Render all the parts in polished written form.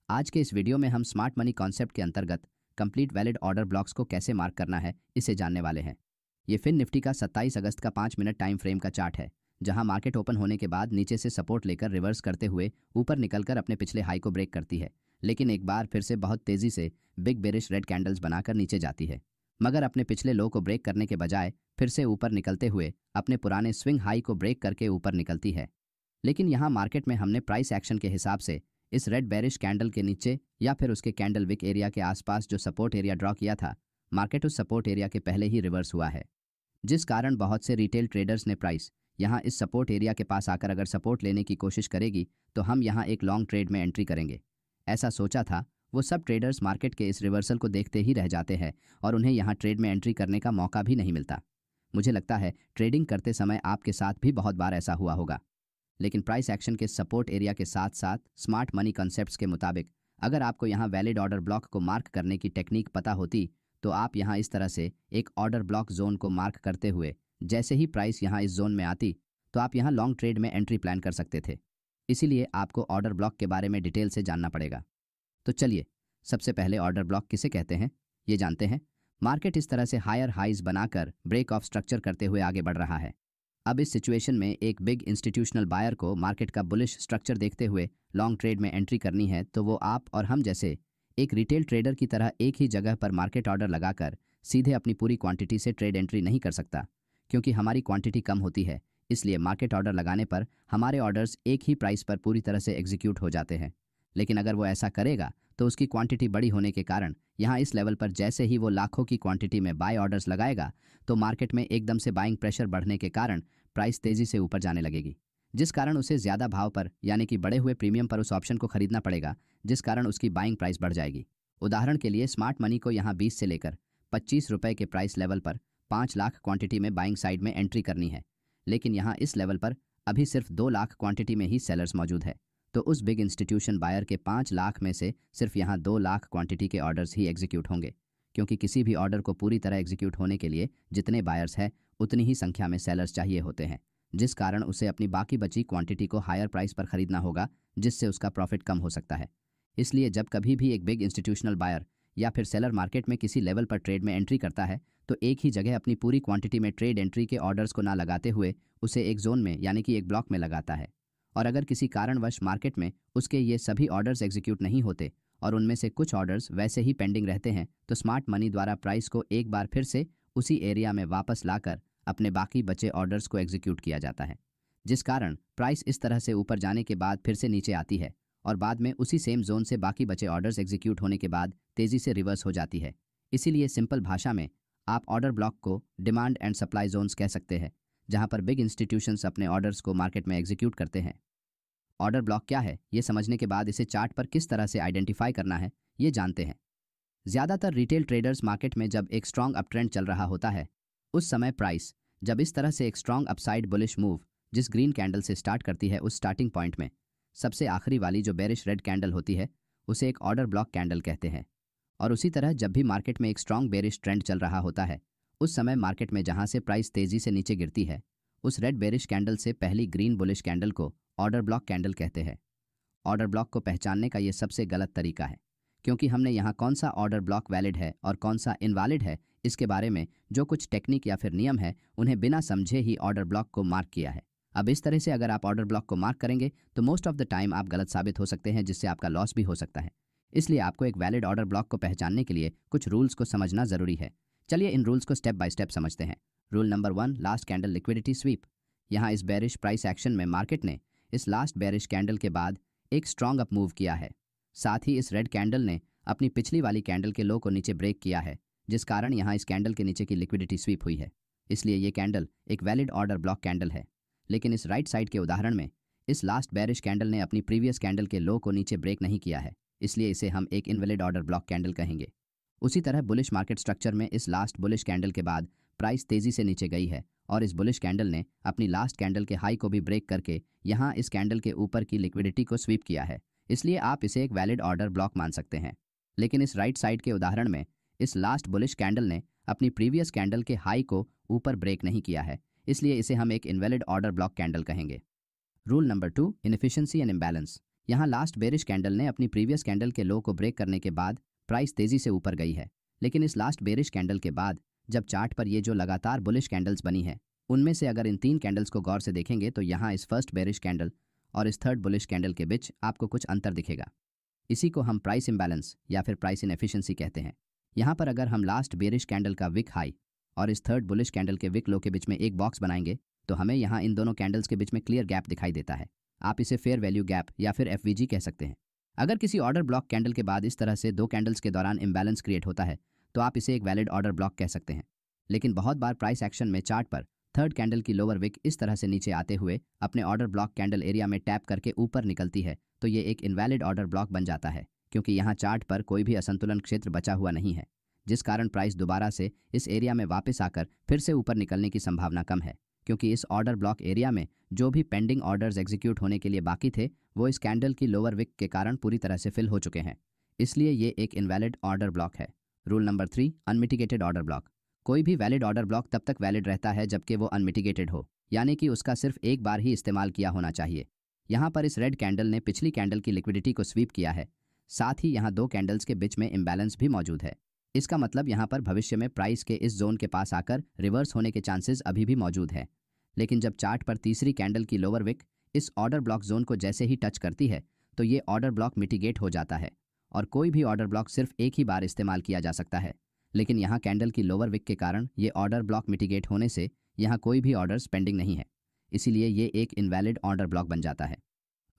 आज के इस वीडियो में हम स्मार्ट मनी कॉन्सेप्ट के अंतर्गत कंप्लीट वैलिड ऑर्डर ब्लॉक्स को कैसे मार्क करना है इसे जानने वाले हैं। ये फिन निफ्टी का 27 अगस्त का 5 मिनट टाइम फ्रेम का चार्ट है, जहां मार्केट ओपन होने के बाद नीचे से सपोर्ट लेकर रिवर्स करते हुए ऊपर निकलकर अपने पिछले हाई को ब्रेक करती है, लेकिन एक बार फिर से बहुत तेजी से बिग बेरिश रेड कैंडल्स बनाकर नीचे जाती है, मगर अपने पिछले लो को ब्रेक करने के बजाय फिर से ऊपर निकलते हुए अपने पुराने स्विंग हाई को ब्रेक करके ऊपर निकलती है। लेकिन यहाँ मार्केट में हमने प्राइस एक्शन के हिसाब से इस रेड बेरिश कैंडल के नीचे या फिर उसके कैंडल विक एरिया के आसपास जो सपोर्ट एरिया ड्रॉ किया था, मार्केट उस सपोर्ट एरिया के पहले ही रिवर्स हुआ है, जिस कारण बहुत से रिटेल ट्रेडर्स ने प्राइस यहाँ इस सपोर्ट एरिया के पास आकर अगर सपोर्ट लेने की कोशिश करेगी तो हम यहाँ एक लॉन्ग ट्रेड में एंट्री करेंगे, ऐसा सोचा था। वो सब ट्रेडर्स मार्केट के इस रिवर्सल को देखते ही रह जाते हैं और उन्हें यहाँ ट्रेड में एंट्री करने का मौका भी नहीं मिलता। मुझे लगता है ट्रेडिंग करते समय आपके साथ भी बहुत बार ऐसा हुआ होगा। लेकिन प्राइस एक्शन के सपोर्ट एरिया के साथ साथ स्मार्ट मनी कॉन्सेप्ट्स के मुताबिक अगर आपको यहाँ वैलिड ऑर्डर ब्लॉक को मार्क करने की टेक्निक पता होती तो आप यहाँ इस तरह से एक ऑर्डर ब्लॉक जोन को मार्क करते हुए जैसे ही प्राइस यहाँ इस जोन में आती तो आप यहाँ लॉन्ग ट्रेड में एंट्री प्लान कर सकते थे। इसीलिए आपको ऑर्डर ब्लॉक के बारे में डिटेल से जानना पड़ेगा। तो चलिए सबसे पहले ऑर्डर ब्लॉक किसे कहते हैं ये जानते हैं। मार्केट इस तरह से हायर हाइज बनाकर ब्रेक ऑफ स्ट्रक्चर करते हुए आगे बढ़ रहा है। अब इस सिचुएशन में एक बिग इंस्टीट्यूशनल बायर को मार्केट का बुलिश स्ट्रक्चर देखते हुए लॉन्ग ट्रेड में एंट्री करनी है तो वो आप और हम जैसे एक रिटेल ट्रेडर की तरह एक ही जगह पर मार्केट ऑर्डर लगाकर सीधे अपनी पूरी क्वांटिटी से ट्रेड एंट्री नहीं कर सकता, क्योंकि हमारी क्वांटिटी कम होती है। इसलिए मार्केट ऑर्डर लगाने पर हमारे ऑर्डर्स एक ही प्राइस पर पूरी तरह से एग्जीक्यूट हो जाते हैं। लेकिन अगर वो ऐसा करेगा तो उसकी क्वांटिटी बड़ी होने के कारण यहाँ इस लेवल पर जैसे ही वो लाखों की क्वांटिटी में बाय ऑर्डर्स लगाएगा तो मार्केट में एकदम से बाइंग प्रेशर बढ़ने के कारण प्राइस तेजी से ऊपर जाने लगेगी, जिस कारण उसे ज़्यादा भाव पर यानी कि बढ़े हुए प्रीमियम पर उस ऑप्शन को खरीदना पड़ेगा, जिस कारण उसकी बाइंग प्राइस बढ़ जाएगी। उदाहरण के लिए स्मार्ट मनी को यहाँ 20 से लेकर 25 रुपये के प्राइस लेवल पर 5 लाख क्वांटिटी में बाइंग साइड में एंट्री करनी है, लेकिन यहाँ इस लेवल पर अभी सिर्फ 2 लाख क्वांटिटी में ही सेलर्स मौजूद है, तो उस बिग इंस्टीट्यूशन बायर के 5 लाख में से सिर्फ यहाँ 2 लाख क्वांटिटी के ऑर्डर्स ही एग्जीक्यूट होंगे, क्योंकि किसी भी ऑर्डर को पूरी तरह एग्जीक्यूट होने के लिए जितने बायर्स हैं उतनी ही संख्या में सेलर्स चाहिए होते हैं, जिस कारण उसे अपनी बाकी बची क्वांटिटी को हायर प्राइस पर खरीदना होगा, जिससे उसका प्रॉफिट कम हो सकता है। इसलिए जब कभी भी एक बिग इंस्टीट्यूशनल बायर या फिर सेलर मार्केट में किसी लेवल पर ट्रेड में एंट्री करता है तो एक ही जगह अपनी पूरी क्वांटिटी में ट्रेड एंट्री के ऑर्डर्स को ना लगाते हुए उसे एक जोन में यानी कि एक ब्लॉक में लगाता है, और अगर किसी कारणवश मार्केट में उसके ये सभी ऑर्डर्स एग्जीक्यूट नहीं होते और उनमें से कुछ ऑर्डर्स वैसे ही पेंडिंग रहते हैं तो स्मार्ट मनी द्वारा प्राइस को एक बार फिर से उसी एरिया में वापस लाकर अपने बाकी बचे ऑर्डर्स को एग्जीक्यूट किया जाता है, जिस कारण प्राइस इस तरह से ऊपर जाने के बाद फिर से नीचे आती है और बाद में उसी सेम जोन से बाकी बचे ऑर्डर्स एग्जीक्यूट होने के बाद तेजी से रिवर्स हो जाती है। इसीलिए सिंपल भाषा में आप ऑर्डर ब्लॉक को डिमांड एंड सप्लाई जोन्स कह सकते हैं, जहां पर बिग इंस्टीट्यूशंस अपने ऑर्डर्स को मार्केट में एग्जीक्यूट करते हैं। ऑर्डर ब्लॉक क्या है ये समझने के बाद इसे चार्ट पर किस तरह से आइडेंटिफाई करना है ये जानते हैं। ज़्यादातर रिटेल ट्रेडर्स मार्केट में जब एक स्ट्रॉन्ग अप ट्रेंड चल रहा होता है उस समय प्राइस जब इस तरह से एक स्ट्रॉन्ग अपसाइड बुलिश मूव जिस ग्रीन कैंडल से स्टार्ट करती है उस स्टार्टिंग पॉइंट में सबसे आखिरी वाली जो बेरिश रेड कैंडल होती है उसे एक ऑर्डर ब्लॉक कैंडल कहते हैं। और उसी तरह जब भी मार्केट में एक स्ट्रॉन्ग बेरिश ट्रेंड चल रहा होता है उस समय मार्केट में जहां से प्राइस तेजी से नीचे गिरती है उस रेड बेरिश कैंडल से पहली ग्रीन बुलिश कैंडल को ऑर्डर ब्लॉक कैंडल कहते हैं। ऑर्डर ब्लॉक को पहचानने का ये सबसे गलत तरीका है, क्योंकि हमने यहाँ कौन सा ऑर्डर ब्लॉक वैलिड है और कौन सा इनवैलिड है इसके बारे में जो कुछ टेक्निक या फिर नियम है उन्हें बिना समझे ही ऑर्डर ब्लॉक को मार्क किया है। अब इस तरह से अगर आप ऑर्डर ब्लॉक को मार्क करेंगे तो मोस्ट ऑफ द टाइम आप गलत साबित हो सकते हैं, जिससे आपका लॉस भी हो सकता है। इसलिए आपको एक वैलिड ऑर्डर ब्लॉक को पहचानने के लिए कुछ रूल्स को समझना जरूरी है। चलिए इन रूल्स को स्टेप बाय स्टेप समझते हैं। Rule number 1, last candle liquidity SVEEP. यहाँ इस बेरिश प्राइस एक्शन में मार्केट ने इस लास्ट बेरिश कैंडल के बाद एक स्ट्रॉन्ग अप मूव किया है, साथ ही इस रेड कैंडल ने अपनी पिछली वाली कैंडल के लो को नीचे ब्रेक किया है, जिस कारण यहाँ इस कैंडल के नीचे की लिक्विडिटी स्वीप हुई है। इसलिए ये कैंडल एक वैलिड ऑर्डर ब्लॉक कैंडल है। लेकिन इस राइट साइड के उदाहरण में इस लास्ट बेरिश कैंडल ने अपनी प्रीवियस कैंडल के लो को नीचे ब्रेक नहीं किया है, इसलिए इसे हम एक इनवैलिड ऑर्डर ब्लॉक कैंडल कहेंगे। उसी तरह बुलिश मार्केट स्ट्रक्चर में इस लास्ट बुलिश कैंडल के बाद प्राइस तेजी से नीचे गई है और इस बुलिश कैंडल ने अपनी लास्ट कैंडल के हाई को भी ब्रेक करके यहाँ इस कैंडल के ऊपर की लिक्विडिटी को स्वीप किया है, इसलिए आप इसे एक वैलिड ऑर्डर ब्लॉक मान सकते हैं। लेकिन इस राइट साइड के उदाहरण में इस लास्ट बुलिश कैंडल ने अपनी प्रीवियस कैंडल के हाई को ऊपर ब्रेक नहीं किया है, इसलिए इसे हम एक इनवैलिड ऑर्डर ब्लॉक कैंडल कहेंगे। Rule number 2, inefficiency and imbalance. यहाँ लास्ट बेरिश कैंडल ने अपनी प्रीवियस कैंडल के लो को ब्रेक करने के बाद प्राइस तेजी से ऊपर गई है, लेकिन इस लास्ट बेरिश कैंडल के बाद जब चार्ट पर ये जो लगातार बुलिश कैंडल्स बनी है, उनमें से अगर इन 3 कैंडल्स को गौर से देखेंगे तो यहाँ इस फर्स्ट बेरिश कैंडल और इस थर्ड बुलिश कैंडल के बीच आपको कुछ अंतर दिखेगा। इसी को हम प्राइस इम्बैलेंस या फिर प्राइस इनएफिशिएंसी कहते हैं। यहाँ पर अगर हम लास्ट बेरिश कैंडल का विक हाई और इस थर्ड बुलिश कैंडल के विक लो के बीच में एक बॉक्स बनाएंगे तो हमें यहाँ इन दोनों कैंडल्स के बीच में क्लियर गैप दिखाई देता है। आप इसे फेयर वैल्यू गैप या फिर FVG कह सकते हैं। अगर किसी ऑर्डर ब्लॉक कैंडल के बाद इस तरह से 2 कैंडल्स के दौरान इम्बैलेंस क्रिएट होता है तो आप इसे एक वैलिड ऑर्डर ब्लॉक कह सकते हैं। लेकिन बहुत बार प्राइस एक्शन में चार्ट पर थर्ड कैंडल की लोअर विक इस तरह से नीचे आते हुए अपने ऑर्डर ब्लॉक कैंडल एरिया में टैप करके ऊपर निकलती है तो ये एक इनवैलिड ऑर्डर ब्लॉक बन जाता है, क्योंकि यहाँ चार्ट पर कोई भी असंतुलन क्षेत्र बचा हुआ नहीं है, जिस कारण प्राइस दोबारा से इस एरिया में वापस आकर फिर से ऊपर निकलने की संभावना कम है, क्योंकि इस ऑर्डर ब्लॉक एरिया में जो भी पेंडिंग ऑर्डर्स एग्जीक्यूट होने के लिए बाकी थे वो इस कैंडल की लोअर विक के कारण पूरी तरह से फिल हो चुके हैं। इसलिए ये एक इनवैलिड ऑर्डर ब्लॉक है। Rule number 3, unmitigated order block. कोई भी वैलिड ऑर्डर ब्लॉक तब तक वैलिड रहता है जबकि वो अनमिटिगेटेड हो, यानी कि उसका सिर्फ एक बार ही इस्तेमाल किया होना चाहिए। यहाँ पर इस रेड कैंडल ने पिछली कैंडल की लिक्विडिटी को स्वीप किया है, साथ ही यहाँ 2 कैंडल्स के बीच में इम्बैलेंस भी मौजूद है। इसका मतलब यहाँ पर भविष्य में प्राइस के इस जोन के पास आकर रिवर्स होने के चांसेस अभी भी मौजूद है। लेकिन जब चार्ट पर तीसरी कैंडल की लोअर विक इस ऑर्डर ब्लॉक जोन को जैसे ही टच करती है तो ये ऑर्डर ब्लॉक मिटिगेट हो जाता है और कोई भी ऑर्डर ब्लॉक सिर्फ एक ही बार इस्तेमाल किया जा सकता है। लेकिन यहाँ कैंडल की लोअर विक के कारण ये ऑर्डर ब्लॉक मिटिगेट होने से यहाँ कोई भी ऑर्डर पेंडिंग नहीं है, इसीलिए ये एक इनवैलिड ऑर्डर ब्लॉक बन जाता है।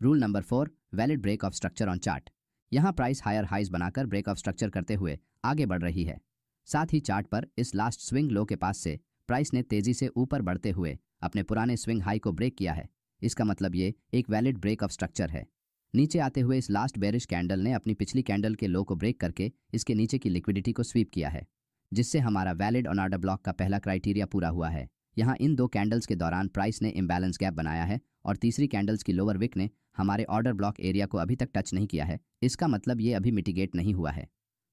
Rule number 4, valid break of structure on chart. यहाँ प्राइस हायर हाइज बनाकर ब्रेक ऑफ स्ट्रक्चर करते हुए आगे बढ़ रही है। साथ ही चार्ट पर इस लास्ट स्विंग लो के पास से प्राइस ने तेजी से ऊपर बढ़ते हुए अपने पुराने स्विंग हाई को ब्रेक किया है। इसका मतलब ये एक वैलिड ब्रेक ऑफ स्ट्रक्चर है। नीचे आते हुए इस लास्ट बेरिश कैंडल ने अपनी पिछली कैंडल के लो को ब्रेक करके इसके नीचे की लिक्विडिटी को स्वीप किया है, जिससे हमारा वैलिड ऑन ऑर्डर ब्लॉक का पहला क्राइटेरिया पूरा हुआ है। यहाँ इन 2 कैंडल्स के दौरान प्राइस ने इम्बैलेंस गैप बनाया है और तीसरी कैंडल्स की लोअर विक ने हमारे ऑर्डर ब्लॉक एरिया को अभी तक टच नहीं किया है। इसका मतलब ये अभी मिटिगेट नहीं हुआ है,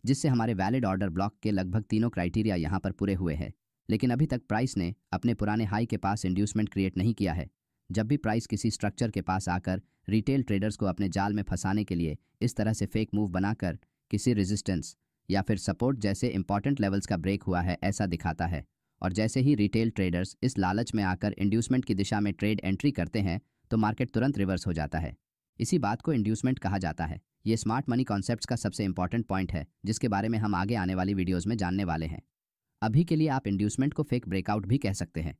जिससे हमारे वैलिड ऑर्डर ब्लॉक के लगभग तीनों क्राइटेरिया यहाँ पर पूरे हुए हैं। लेकिन अभी तक प्राइस ने अपने पुराने हाई के पास इंड्यूसमेंट क्रिएट नहीं किया है। जब भी प्राइस किसी स्ट्रक्चर के पास आकर रिटेल ट्रेडर्स को अपने जाल में फंसाने के लिए इस तरह से फेक मूव बनाकर किसी रेजिस्टेंस या फिर सपोर्ट जैसे इंपॉर्टेंट लेवल्स का ब्रेक हुआ है ऐसा दिखाता है, और जैसे ही रिटेल ट्रेडर्स इस लालच में आकर इंड्यूसमेंट की दिशा में ट्रेड एंट्री करते हैं तो मार्केट तुरंत रिवर्स हो जाता है। इसी बात को इंड्यूसमेंट कहा जाता है। ये स्मार्ट मनी कॉन्सेप्ट्स का सबसे इंपॉर्टेंट पॉइंट है, जिसके बारे में हम आगे आने वाली वीडियोज़ में जानने वाले हैं। अभी के लिए आप इंड्यूसमेंट को फेक ब्रेकआउट भी कह सकते हैं।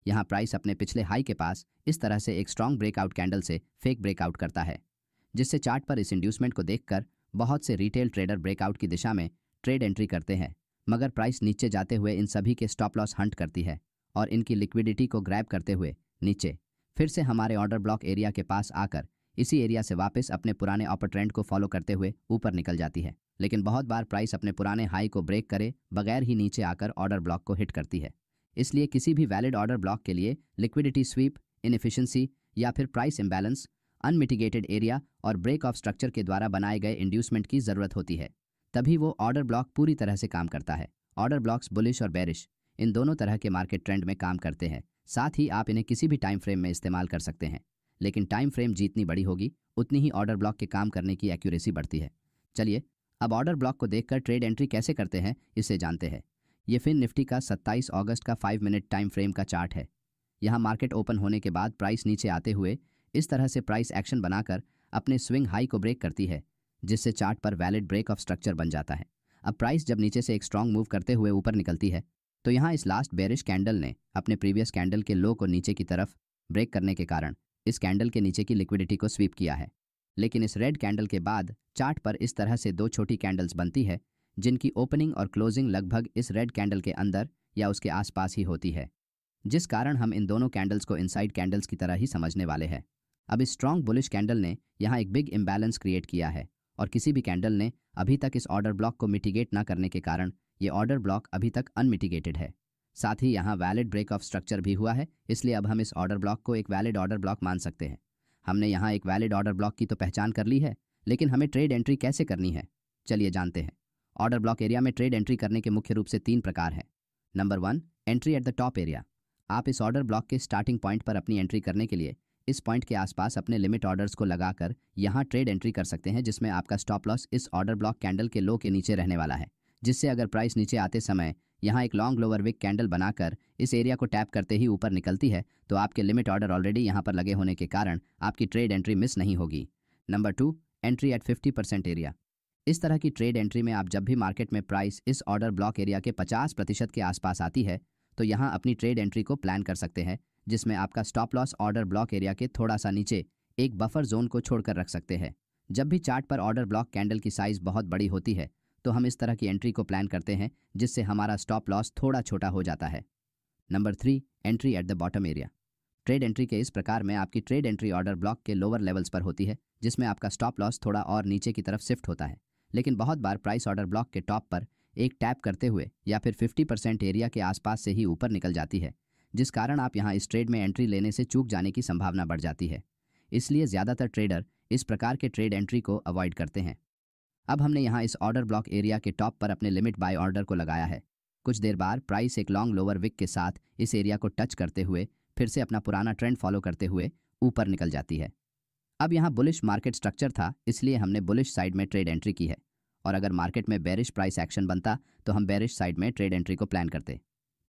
यहाँ प्राइस अपने पिछले हाई के पास इस तरह से एक स्ट्रॉन्ग ब्रेकआउट कैंडल से फेक ब्रेकआउट करता है, जिससे चार्ट पर इस इंड्यूसमेंट को देखकर बहुत से रिटेल ट्रेडर ब्रेकआउट की दिशा में ट्रेड एंट्री करते हैं, मगर प्राइस नीचे जाते हुए इन सभी के स्टॉप लॉस हंट करती है और इनकी लिक्विडिटी को ग्रैब करते हुए नीचे फिर से हमारे ऑर्डर ब्लॉक एरिया के पास आकर इसी एरिया से वापस अपने पुराने अपर ट्रेंड को फॉलो करते हुए ऊपर निकल जाती है। लेकिन बहुत बार प्राइस अपने पुराने हाई को ब्रेक करे बगैर ही नीचे आकर ऑर्डर ब्लॉक को हिट करती है। इसलिए किसी भी वैलिड ऑर्डर ब्लॉक के लिए लिक्विडिटी स्वीप, इनएफिशिएंसी या फिर प्राइस इंबैलेंस, अनमिटिगेटेड एरिया और ब्रेक ऑफ स्ट्रक्चर के द्वारा बनाए गए इंड्यूसमेंट की ज़रूरत होती है, तभी वो ऑर्डर ब्लॉक पूरी तरह से काम करता है। ऑर्डर ब्लॉक्स बुलिश और बेरिश इन दोनों तरह के मार्केट ट्रेंड में काम करते हैं। साथ ही आप इन्हें किसी भी टाइम फ्रेम में इस्तेमाल कर सकते हैं, लेकिन टाइम फ्रेम जितनी बड़ी होगी उतनी ही ऑर्डर ब्लॉक के काम करने की एक्यूरेसी बढ़ती है। चलिए अब ऑर्डर ब्लॉक को देखकर ट्रेड एंट्री कैसे करते हैं इसे जानते हैं। ये फिन निफ्टी का 27 अगस्त का 5 मिनट टाइम फ्रेम का चार्ट है। यहाँ मार्केट ओपन होने के बाद प्राइस नीचे आते हुए इस तरह से प्राइस एक्शन बनाकर अपने स्विंग हाई को ब्रेक करती है, जिससे चार्ट पर वैलिड ब्रेक ऑफ स्ट्रक्चर बन जाता है। अब प्राइस जब नीचे से एक स्ट्रॉन्ग मूव करते हुए ऊपर निकलती है तो यहाँ इस लास्ट बेरिश कैंडल ने अपने प्रीवियस कैंडल के लो को नीचे की तरफ ब्रेक करने के कारण इस कैंडल के नीचे की लिक्विडिटी को स्वीप किया है। लेकिन इस रेड कैंडल के बाद चार्ट पर इस तरह से 2 छोटी कैंडल्स बनती है, जिनकी ओपनिंग और क्लोजिंग लगभग इस रेड कैंडल के अंदर या उसके आसपास ही होती है, जिस कारण हम इन दोनों कैंडल्स को इनसाइड कैंडल्स की तरह ही समझने वाले हैं। अब इस स्ट्रॉन्ग बुलिश कैंडल ने यहाँ एक बिग इम्बैलेंस क्रिएट किया है और किसी भी कैंडल ने अभी तक इस ऑर्डर ब्लॉक को मिटिगेट ना करने के कारण ये ऑर्डर ब्लॉक अभी तक अनमिटिगेटेड है। साथ ही यहाँ वैलिड ब्रेक ऑफ स्ट्रक्चर भी हुआ है, इसलिए अब हम इस ऑर्डर ब्लॉक को एक वैलिड ऑर्डर ब्लॉक मान सकते हैं। हमने यहाँ एक वैलिड ऑर्डर ब्लॉक की तो पहचान कर ली है, लेकिन हमें ट्रेड एंट्री कैसे करनी है, चलिए जानते हैं। ऑर्डर ब्लॉक एरिया में ट्रेड एंट्री करने के मुख्य रूप से 3 प्रकार हैं। Number 1, entry at the top area. आप इस ऑर्डर ब्लॉक के स्टार्टिंग पॉइंट पर अपनी एंट्री करने के लिए इस पॉइंट के आसपास अपने लिमिट ऑर्डर्स को लगाकर यहाँ ट्रेड एंट्री कर सकते हैं, जिसमें आपका स्टॉप लॉस इस ऑर्डर ब्लॉक कैंडल के लो के नीचे रहने वाला है, जिससे अगर प्राइस नीचे आते समय यहाँ एक लॉन्ग लोअर विक कैंडल बनाकर इस एरिया को टैप करते ही ऊपर निकलती है तो आपके लिमिट ऑर्डर ऑलरेडी यहाँ पर लगे होने के कारण आपकी ट्रेड एंट्री मिस नहीं होगी। Number 2, entry eight 50% area. इस तरह की ट्रेड एंट्री में आप जब भी मार्केट में प्राइस इस ऑर्डर ब्लॉक एरिया के 50% के आसपास आती है तो यहाँ अपनी ट्रेड एंट्री को प्लान कर सकते हैं, जिसमें आपका stop loss order block area के थोड़ा सा नीचे एक बफर जोन को छोड़कर रख सकते हैं। जब भी चार्ट पर ऑर्डर ब्लॉक कैंडल की साइज बहुत बड़ी होती है तो हम इस तरह की एंट्री को प्लान करते हैं, जिससे हमारा स्टॉप लॉस थोड़ा छोटा हो जाता है। Number 3, entry at the bottom area. Trade entry के इस प्रकार में आपकी ट्रेड एंट्री ऑर्डर ब्लॉक के लोअर लेवल्स पर होती है, जिसमें आपका स्टॉप लॉस थोड़ा और नीचे की तरफ शिफ्ट होता है, लेकिन बहुत बार प्राइस ऑर्डर ब्लॉक के टॉप पर एक टैप करते हुए या फिर 50% एरिया के आसपास से ही ऊपर निकल जाती है, जिस कारण आप यहाँ इस ट्रेड में एंट्री लेने से चूक जाने की संभावना बढ़ जाती है। इसलिए ज़्यादातर ट्रेडर इस प्रकार के ट्रेड एंट्री को अवॉइड करते हैं। अब हमने यहाँ इस ऑर्डर ब्लॉक एरिया के टॉप पर अपने लिमिट बाय ऑर्डर को लगाया है। कुछ देर बाद प्राइस एक लॉन्ग लोअर विक के साथ इस एरिया को टच करते हुए फिर से अपना पुराना ट्रेंड फॉलो करते हुए ऊपर निकल जाती है। अब यहाँ बुलिश मार्केट स्ट्रक्चर था, इसलिए हमने बुलिश साइड में ट्रेड एंट्री की है, और अगर मार्केट में बेरिश प्राइस एक्शन बनता तो हम बेरिश साइड में ट्रेड एंट्री को प्लान करते।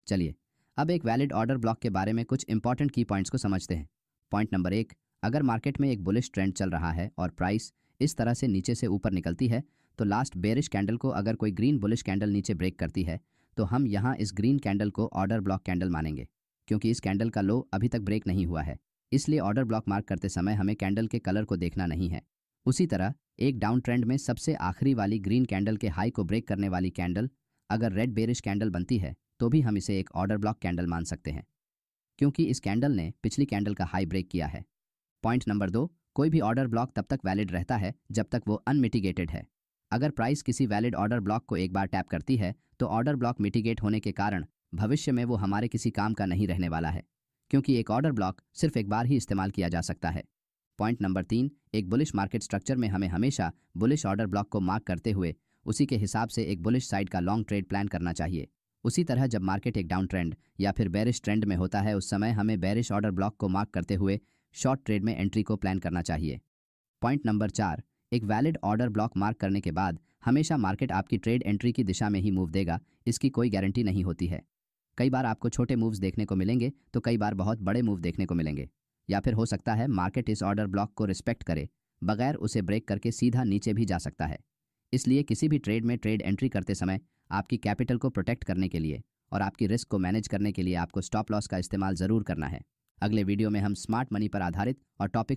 चलिए अब एक वैलिड ऑर्डर ब्लॉक के बारे में कुछ इंपॉर्टेंट की पॉइंट्स को समझते हैं। पॉइंट नंबर 1, अगर मार्केट में एक बुलिश ट्रेंड चल रहा है और प्राइस इस तरह से नीचे से ऊपर निकलती है तो लास्ट बेरिश कैंडल को अगर कोई ग्रीन बुलिश कैंडल नीचे ब्रेक करती है तो हम यहाँ इस ग्रीन कैंडल को ऑर्डर ब्लॉक कैंडल मानेंगे, क्योंकि इस कैंडल का लो अभी तक ब्रेक नहीं हुआ है। इसलिए ऑर्डर ब्लॉक मार्क करते समय हमें कैंडल के कलर को देखना नहीं है। उसी तरह एक डाउन ट्रेंड में सबसे आखिरी वाली ग्रीन कैंडल के हाई को ब्रेक करने वाली कैंडल अगर रेड बेरिश कैंडल बनती है तो भी हम इसे एक ऑर्डर ब्लॉक कैंडल मान सकते हैं, क्योंकि इस कैंडल ने पिछली कैंडल का हाई ब्रेक किया है। पॉइंट नंबर 2, कोई भी ऑर्डर ब्लॉक तब तक वैलिड रहता है जब तक वो अनमिटिगेटेड है। अगर प्राइस किसी वैलिड ऑर्डर ब्लॉक को एक बार टैप करती है तो ऑर्डर ब्लॉक मिटिगेट होने के कारण भविष्य में वो हमारे किसी काम का नहीं रहने वाला है, क्योंकि एक ऑर्डर ब्लॉक सिर्फ एक बार ही इस्तेमाल किया जा सकता है। पॉइंट नंबर 3, एक बुलिश मार्केट स्ट्रक्चर में हमें हमेशा बुलिश ऑर्डर ब्लॉक को मार्क करते हुए उसी के हिसाब से एक बुलिश साइड का लॉन्ग ट्रेड प्लान करना चाहिए। उसी तरह जब मार्केट एक डाउन ट्रेंड या फिर बेरिश ट्रेंड में होता है उस समय हमें बेरिश ऑर्डर ब्लॉक को मार्क करते हुए शॉर्ट ट्रेड में एंट्री को प्लान करना चाहिए। पॉइंट नंबर 4, एक वैलिड ऑर्डर ब्लॉक मार्क करने के बाद हमेशा मार्केट आपकी ट्रेड एंट्री की दिशा में ही मूव देगा, इसकी कोई गारंटी नहीं होती है। कई बार आपको छोटे मूव्स देखने को मिलेंगे तो कई बार बहुत बड़े मूव देखने को मिलेंगे, या फिर हो सकता है मार्केट इस ऑर्डर ब्लॉक को रिस्पेक्ट करे बगैर उसे ब्रेक करके सीधा नीचे भी जा सकता है। इसलिए किसी भी ट्रेड में ट्रेड एंट्री करते समय आपकी कैपिटल को प्रोटेक्ट करने के लिए और आपकी रिस्क को मैनेज करने के लिए आपको स्टॉप लॉस का इस्तेमाल ज़रूर करना है। अगले वीडियो में हम स्मार्ट मनी पर आधारित और टॉपिक्स